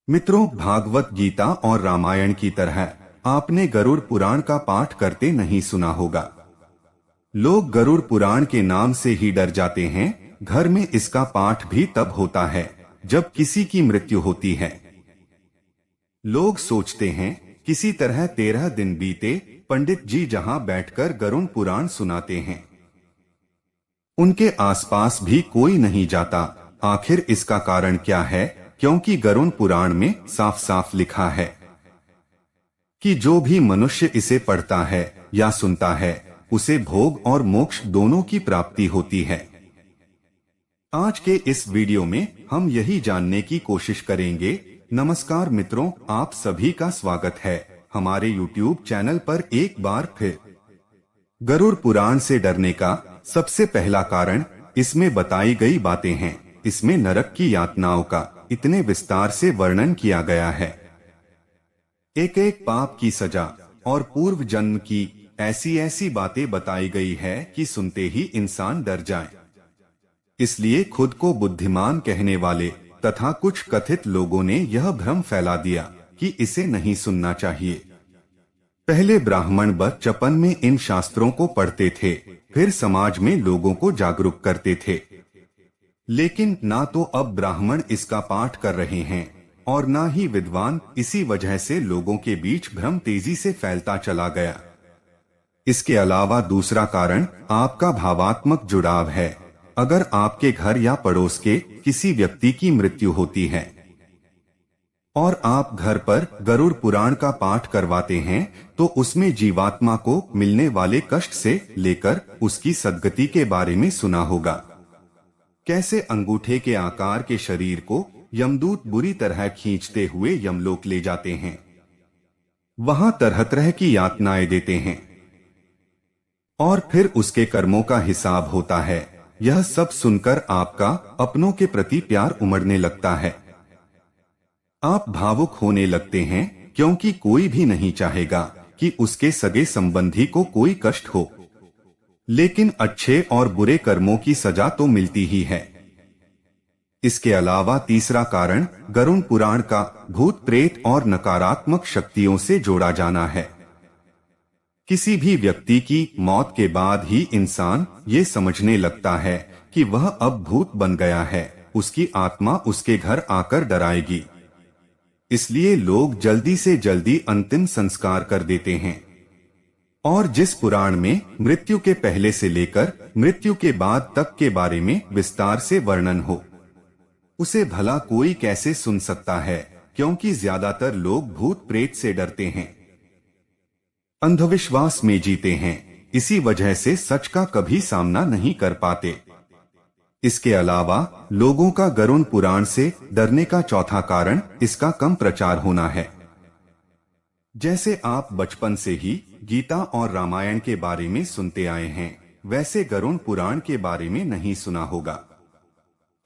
मित्रों, भागवत गीता और रामायण की तरह आपने गरुड़ पुराण का पाठ करते नहीं सुना होगा। लोग गरुड़ पुराण के नाम से ही डर जाते हैं। घर में इसका पाठ भी तब होता है जब किसी की मृत्यु होती है। लोग सोचते हैं किसी तरह 13 दिन बीते, पंडित जी जहां बैठकर गरुड़ पुराण सुनाते हैं, उनके आसपास भी कोई नहीं जाता। आखिर इसका कारण क्या है? क्योंकि गरुड़ पुराण में साफ साफ लिखा है कि जो भी मनुष्य इसे पढ़ता है या सुनता है, उसे भोग और मोक्ष दोनों की प्राप्ति होती है। आज के इस वीडियो में हम यही जानने की कोशिश करेंगे। नमस्कार मित्रों, आप सभी का स्वागत है हमारे YouTube चैनल पर एक बार फिर। गरुड़ पुराण से डरने का सबसे पहला कारण इसमें बताई गई बातें हैं। इसमें नरक की यातनाओं का इतने विस्तार से वर्णन किया गया है। एक एक पाप की सजा और पूर्व जन्म की ऐसी ऐसी बातें बताई गई है कि सुनते ही इंसान डर जाए। इसलिए खुद को बुद्धिमान कहने वाले तथा कुछ कथित लोगों ने यह भ्रम फैला दिया कि इसे नहीं सुनना चाहिए। पहले ब्राह्मण बचपन में इन शास्त्रों को पढ़ते थे, फिर समाज में लोगों को जागरूक करते थे। लेकिन ना तो अब ब्राह्मण इसका पाठ कर रहे हैं और ना ही विद्वान। इसी वजह से लोगों के बीच भ्रम तेजी से फैलता चला गया। इसके अलावा दूसरा कारण आपका भावात्मक जुड़ाव है। अगर आपके घर या पड़ोस के किसी व्यक्ति की मृत्यु होती है और आप घर पर गरुड़ पुराण का पाठ करवाते हैं, तो उसमें जीवात्मा को मिलने वाले कष्ट से लेकर उसकी सद्गति के बारे में सुना होगा। कैसे अंगूठे के आकार के शरीर को यमदूत बुरी तरह खींचते हुए यमलोक ले जाते हैं, वहां तरह तरह की यातनाएं देते हैं और फिर उसके कर्मों का हिसाब होता है। यह सब सुनकर आपका अपनों के प्रति प्यार उमड़ने लगता है। आप भावुक होने लगते हैं, क्योंकि कोई भी नहीं चाहेगा कि उसके सगे संबंधी को कोई कष्ट हो। लेकिन अच्छे और बुरे कर्मों की सजा तो मिलती ही है। इसके अलावा तीसरा कारण गरुड़ पुराण का भूत प्रेत और नकारात्मक शक्तियों से जोड़ा जाना है। किसी भी व्यक्ति की मौत के बाद ही इंसान ये समझने लगता है कि वह अब भूत बन गया है, उसकी आत्मा उसके घर आकर डराएगी। इसलिए लोग जल्दी से जल्दी अंतिम संस्कार कर देते हैं। और जिस पुराण में मृत्यु के पहले से लेकर मृत्यु के बाद तक के बारे में विस्तार से वर्णन हो, उसे भला कोई कैसे सुन सकता है? क्योंकि ज्यादातर लोग भूत प्रेत से डरते हैं, अंधविश्वास में जीते हैं। इसी वजह से सच का कभी सामना नहीं कर पाते। इसके अलावा लोगों का गरुड़ पुराण से डरने का चौथा कारण इसका कम प्रचार होना है। जैसे आप बचपन से ही गीता और रामायण के बारे में सुनते आए हैं, वैसे गरुड़ पुराण के बारे में नहीं सुना होगा।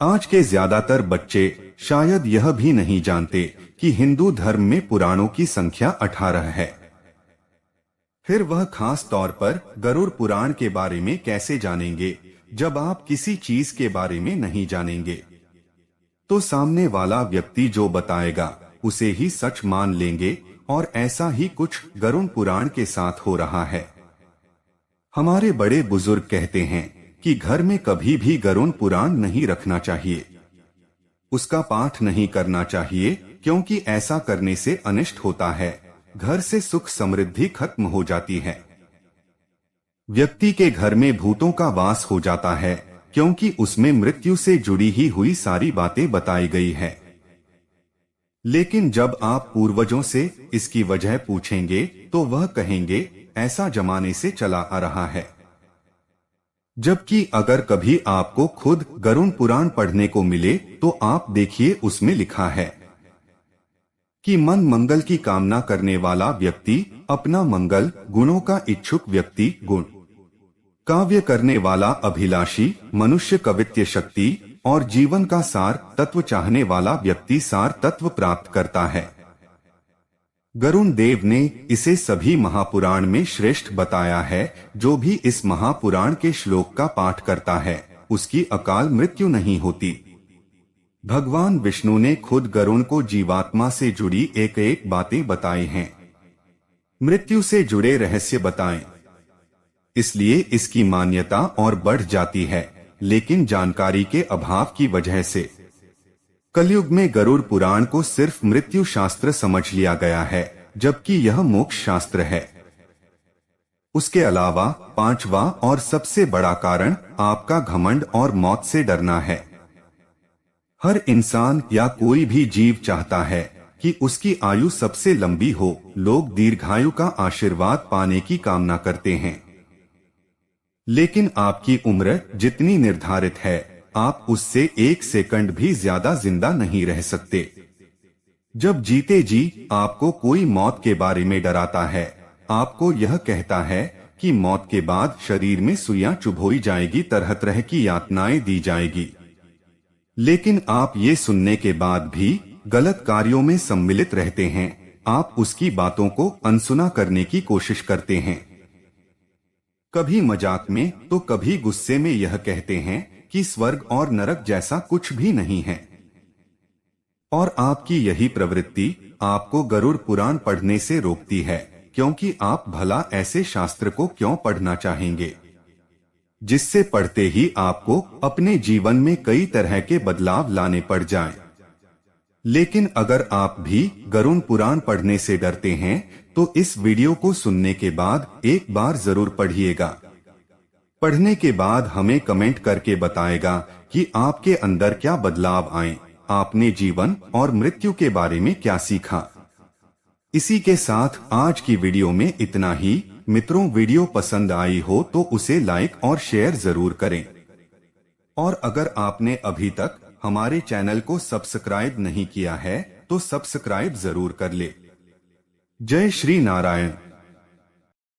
आज के ज्यादातर बच्चे शायद यह भी नहीं जानते कि हिंदू धर्म में पुराणों की संख्या 18 है। फिर वह खास तौर पर गरुड़ पुराण के बारे में कैसे जानेंगे? जब आप किसी चीज के बारे में नहीं जानेंगे, तो सामने वाला व्यक्ति जो बताएगा उसे ही सच मान लेंगे। और ऐसा ही कुछ गरुड़ पुराण के साथ हो रहा है। हमारे बड़े बुजुर्ग कहते हैं कि घर में कभी भी गरुड़ पुराण नहीं रखना चाहिए, उसका पाठ नहीं करना चाहिए, क्योंकि ऐसा करने से अनिष्ट होता है। घर से सुख समृद्धि खत्म हो जाती है। व्यक्ति के घर में भूतों का वास हो जाता है, क्योंकि उसमें मृत्यु से जुड़ी ही हुई सारी बातें बताई गई है। लेकिन जब आप पूर्वजों से इसकी वजह पूछेंगे, तो वह कहेंगे ऐसा जमाने से चला आ रहा है। जबकि अगर कभी आपको खुद गरुड़ पुराण पढ़ने को मिले, तो आप देखिए उसमें लिखा है कि मन मंगल की कामना करने वाला व्यक्ति अपना मंगल, गुणों का इच्छुक व्यक्ति गुण, काव्य करने वाला अभिलाषी मनुष्य कवित्य शक्ति, और जीवन का सार तत्व चाहने वाला व्यक्ति सार तत्व प्राप्त करता है। गरुड़ देव ने इसे सभी महापुराण में श्रेष्ठ बताया है। जो भी इस महापुराण के श्लोक का पाठ करता है, उसकी अकाल मृत्यु नहीं होती। भगवान विष्णु ने खुद गरुड़ को जीवात्मा से जुड़ी एक एक बातें बताई हैं। मृत्यु से जुड़े रहस्य बताएं। इसलिए इसकी मान्यता और बढ़ जाती है, लेकिन जानकारी के अभाव की वजह से कलयुग में गरुड़ पुराण को सिर्फ मृत्यु शास्त्र समझ लिया गया है, जबकि यह मोक्ष शास्त्र है। उसके अलावा पांचवा और सबसे बड़ा कारण आपका घमंड और मौत से डरना है। हर इंसान या कोई भी जीव चाहता है कि उसकी आयु सबसे लंबी हो। लोग दीर्घायु का आशीर्वाद पाने की कामना करते हैं, लेकिन आपकी उम्र जितनी निर्धारित है, आप उससे 1 सेकंड भी ज्यादा जिंदा नहीं रह सकते। जब जीते जी आपको कोई मौत के बारे में डराता है, आपको यह कहता है कि मौत के बाद शरीर में सुइयां चुभोई जाएगी, तरह तरह की यातनाएं दी जाएगी, लेकिन आप ये सुनने के बाद भी गलत कार्यों में सम्मिलित रहते हैं। आप उसकी बातों को अनसुना करने की कोशिश करते हैं। कभी मजाक में तो कभी गुस्से में यह कहते हैं कि स्वर्ग और नरक जैसा कुछ भी नहीं है। और आपकी यही प्रवृत्ति आपको गरुड़ पुराण पढ़ने से रोकती है, क्योंकि आप भला ऐसे शास्त्र को क्यों पढ़ना चाहेंगे जिससे पढ़ते ही आपको अपने जीवन में कई तरह के बदलाव लाने पड़ जाएं। लेकिन अगर आप भी गरुड़ पुराण पढ़ने से डरते हैं तो इस वीडियो को सुनने के बाद एक बार जरूर पढ़िएगा। पढ़ने के बाद हमें कमेंट करके बताएगा कि आपके अंदर क्या बदलाव आए, आपने जीवन और मृत्यु के बारे में क्या सीखा। इसी के साथ आज की वीडियो में इतना ही। मित्रों, वीडियो पसंद आई हो तो उसे लाइक और शेयर जरूर करें। और अगर आपने अभी तक हमारे चैनल को सब्सक्राइब नहीं किया है तो सब्सक्राइब जरूर कर ले। जय श्री नारायण।